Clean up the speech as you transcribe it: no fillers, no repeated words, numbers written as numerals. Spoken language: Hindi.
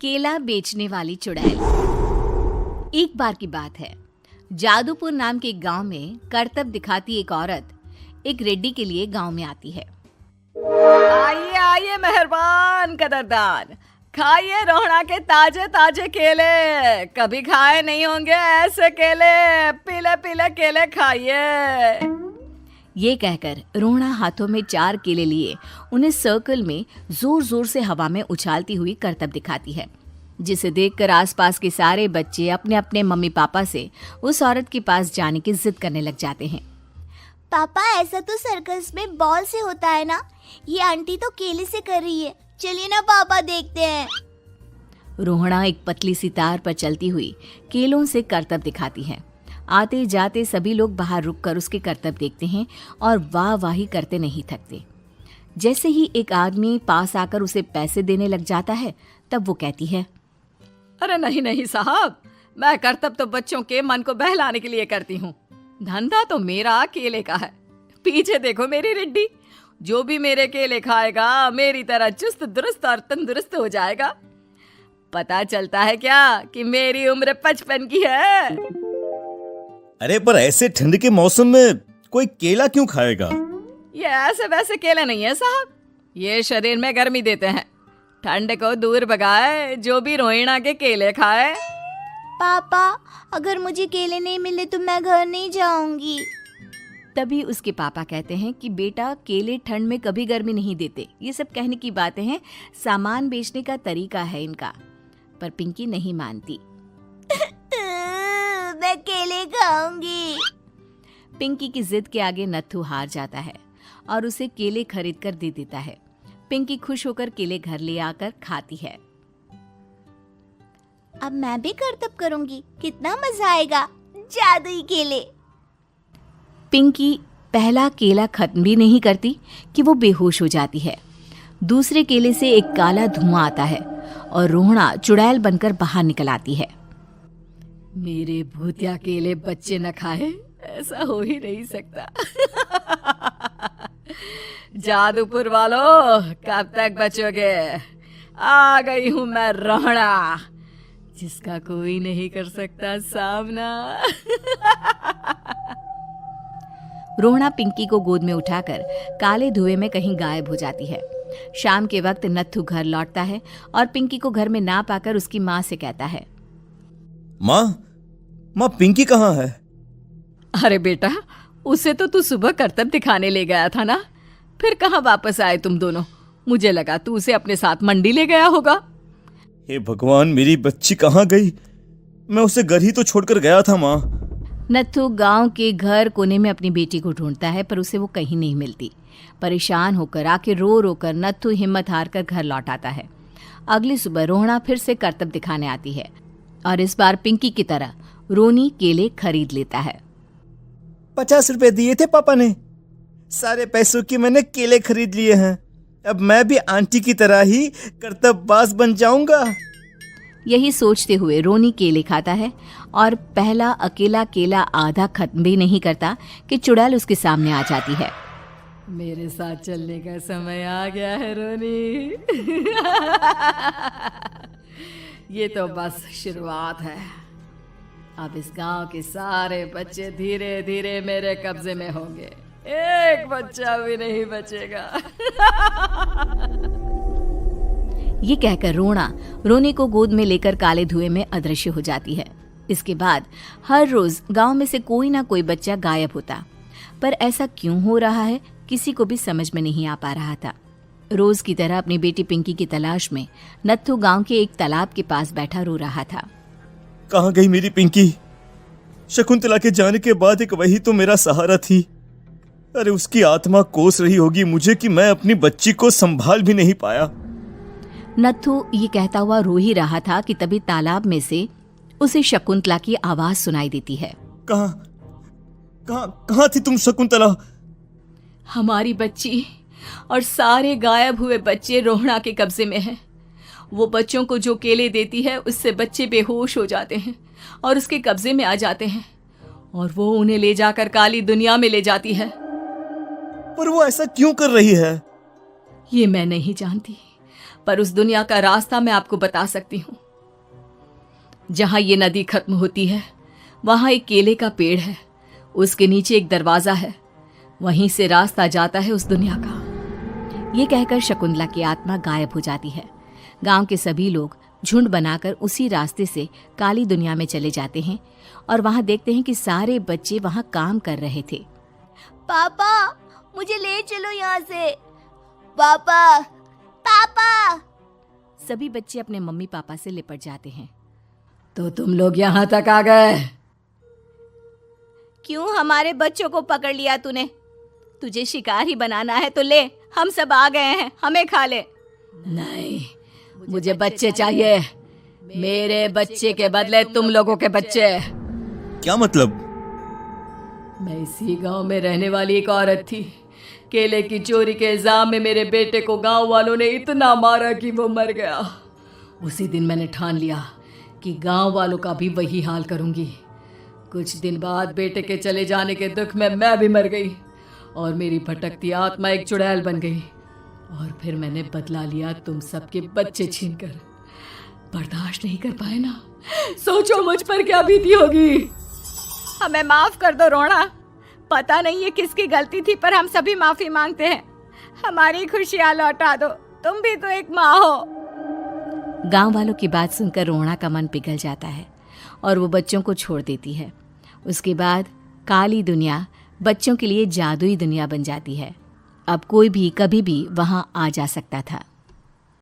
केला बेचने वाली चुड़ैल। एक बार की बात है, जादूपुर नाम के एक गांव में करतब दिखाती एक औरत एक रेड्डी के लिए गांव में आती है। आइए आइए मेहरबान कदरदान, खाइए रोहड़ा के ताजे ताजे केले। कभी खाए नहीं होंगे ऐसे केले, पीले पीले केले खाइए। ये कहकर रोहड़ा हाथों में 4 केले लिए उन्हें सर्कल में जोर जोर से हवा में उछालती हुई करतब दिखाती है, जिसे देखकर आसपास के सारे बच्चे अपने अपने मम्मी पापा से उस औरत के पास जाने की जिद करने लग जाते हैं। पापा, ऐसा तो सर्कस में बॉल से होता है ना, ये आंटी तो केले से कर रही है। चलिए ना पापा, देखते हैं। रोहड़ा एक पतली सी तार पर चलती हुई केलों से करतब दिखाती है। आते जाते सभी लोग बाहर रुककर उसके करतब देखते हैं और वाह वाही करते नहीं थकते। जैसे ही एक आदमी पास आकर उसे पैसे देने लग जाता है, तब वो कहती है, अरे नहीं नहीं साहब, मैं करतब तो बच्चों के मन को बहलाने के लिए करती हूँ। धंधा तो मेरा केले का है। पीछे देखो मेरी रिड्डी, जो भी मेरे केले खाएगा मेरी तरह चुस्त दुरुस्त और तंदुरुस्त हो जाएगा। पता चलता है क्या कि मेरी उम्र 55 की है। अरे पर ऐसे ठंड के मौसम में कोई केला क्यों खाएगा? ये ऐसे वैसे केले नहीं है साहब, ये शरीर में गर्मी देते हैं। ठंड को दूर भगाए जो भी रोहिणा के केले खाए। पापा, अगर मुझे केले नहीं मिले तो मैं घर नहीं जाऊंगी। तभी उसके पापा कहते हैं कि बेटा, केले ठंड में कभी गर्मी नहीं देते। ये सब कहने की बातें हैं, सामान बेचने का तरीका है इनका। पर पिंकी नहीं मानती। मैं केले खाऊंगी। पिंकी की जिद के आगे नत्थू हार जाता है और उसे केले खरीद कर दे देता है। पिंकी खुश होकर केले घर ले आकर खाती है। अब मैं भी करतब करूंगी, कितना मजा आएगा। जादुई केले। पिंकी पहला केला खत्म भी नहीं करती कि वो बेहोश हो जाती है। दूसरे केले से एक काला धुआं आता है और रोहड़ा चुड़ैल बनकर बाहर निकल आती है। मेरे भूतिया केले बच्चे न खाए, ऐसा हो ही नहीं सकता। जादूपुर वालों, कब तक बचोगे? आ गई हूं मैं रोहड़ा, जिसका कोई नहीं कर सकता सामना। रोहड़ा पिंकी को गोद में उठाकर काले धुएं में कहीं गायब हो जाती है। शाम के वक्त नत्थू घर लौटता है और पिंकी को घर में ना पाकर उसकी माँ से कहता है, माँ पिंकी कहाँ है? अरे बेटा, उसे तो तू सुबह करतब दिखाने ले गया था ना, फिर कहाँ वापस आए तुम दोनों? मुझे लगा तू उसे अपने साथ मंडी ले गया होगा। हे भगवान, मेरी बच्ची कहाँ गई? मैं उसे घर ही तो छोड़कर गया था माँ। नत्थू गांव के घर कोने में अपनी बेटी को ढूंढता है, पर उसे वो कहीं नहीं मिलती। परेशान होकर आखिर रो रो कर नत्थू हिम्मत हार कर घर लौट आता है। अगली सुबह रोहड़ा फिर से करतब दिखाने आती है और इस बार पिंकी की तरह रोनी केले खरीद लेता है। 50 रुपए दिए थे पापा ने, सारे पैसों की मैंने केले खरीद लिए हैं। अब मैं भी आंटी की तरह ही करतबबाज बन जाऊंगा। यही सोचते हुए रोनी केले खाता है और पहला अकेला केला आधा खत्म भी नहीं करता कि चुड़ैल उसके सामने आ जाती है। मेरे साथ चलने का समय आ गया है रोनी। ये तो बस शुरुआत है। अब इस गांव के सारे बच्चे धीरे धीरे मेरे कब्जे में होंगे, एक बच्चा भी नहीं बचेगा। ये कहकर रोनी को गोद में लेकर काले धुएं में अदृश्य हो जाती है। इसके बाद हर रोज गांव में से कोई ना कोई बच्चा गायब होता, पर ऐसा क्यों हो रहा है किसी को भी समझ में नहीं आ पा रहा था। रोज की तरह अपनी बेटी पिंकी की तलाश में नत्थू गांव के एक तालाब के पास बैठा रो रहा था। कहाँ गई मेरी पिंकी? शकुंतला के जाने के बाद एक वही तो मेरा सहारा थी। अरे उसकी आत्मा कोस रही होगी मुझे कि मैं अपनी बच्ची को संभाल भी नहीं पाया। नत्थू ये कहता हुआ रो ही रहा था कि तभी तालाब में से उसे शकुंतला की आवाज सुनाई देती है। कहाँ थी तुम शकुंतला? हमारी बच्ची और सारे गायब हुए बच्चे रोहड़ा के कब्जे में हैं। वो बच्चों को जो केले देती है उससे बच्चे बेहोश हो जाते हैं और उसके कब्जे में आ जाते हैं और वो उन्हें ले जाकर काली दुनिया में ले जाती है। पर वो ऐसा क्यों कर रही है? ये मैं नहीं जानती, पर उस दुनिया का रास्ता मैं आपको बता सकती हूँ। जहां ये नदी खत्म होती है वहां एक केले का पेड़ है, उसके नीचे एक दरवाजा है, वहीं से रास्ता जाता है उस दुनिया का। ये कहकर शकुंतला की आत्मा गायब हो जाती है। गांव के सभी लोग झुंड बनाकर उसी रास्ते से काली दुनिया में चले जाते हैं और वहां देखते हैं कि सारे बच्चे वहां काम कर रहे थे। पापा मुझे ले चलो यहाँ से। पापा पापा। सभी बच्चे अपने मम्मी पापा से लिपट जाते हैं। तो तुम लोग यहाँ तक आ गए? क्यों हमारे बच्चों को पकड़ लिया तूने? तुझे शिकार ही बनाना है तो ले, हम सब आ गए हैं, हमें खा ले। नहीं, मुझे बच्चे चाहिए। मेरे बच्चे के बदले तुम लोगों के बच्चे। क्या मतलब? मैं इसी गांव में रहने वाली एक औरत थी। केले की चोरी के इल्जाम में मेरे बेटे को गांव वालों ने इतना मारा कि वो मर गया। उसी दिन मैंने ठान लिया कि गांव वालों का भी वही हाल करूंगी। कुछ दिन बाद बेटे के चले जाने के दुख में मैं भी मर गई और मेरी भटकती आत्मा एक चुड़ैल बन गई। और फिर मैंने बदला लिया तुम सबके बच्चे छीनकर। बर्दाश्त नहीं कर पाए ना? सोचो मुझ पर क्या बीती होगी। हमें माफ कर दो रोना। पता नहीं ये किसकी गलती थी, पर हम सभी माफी मांगते हैं। हमारी खुशियां लौटा दो, तुम भी तो एक माँ हो। गांव वालों की बात सुनकर रोना का मन पिघल जाता है और वो बच्चों को छोड़ देती है। उसके बाद काली दुनिया बच्चों के लिए जादुई दुनिया बन जाती है। अब कोई भी कभी भी वहां आ जा सकता था।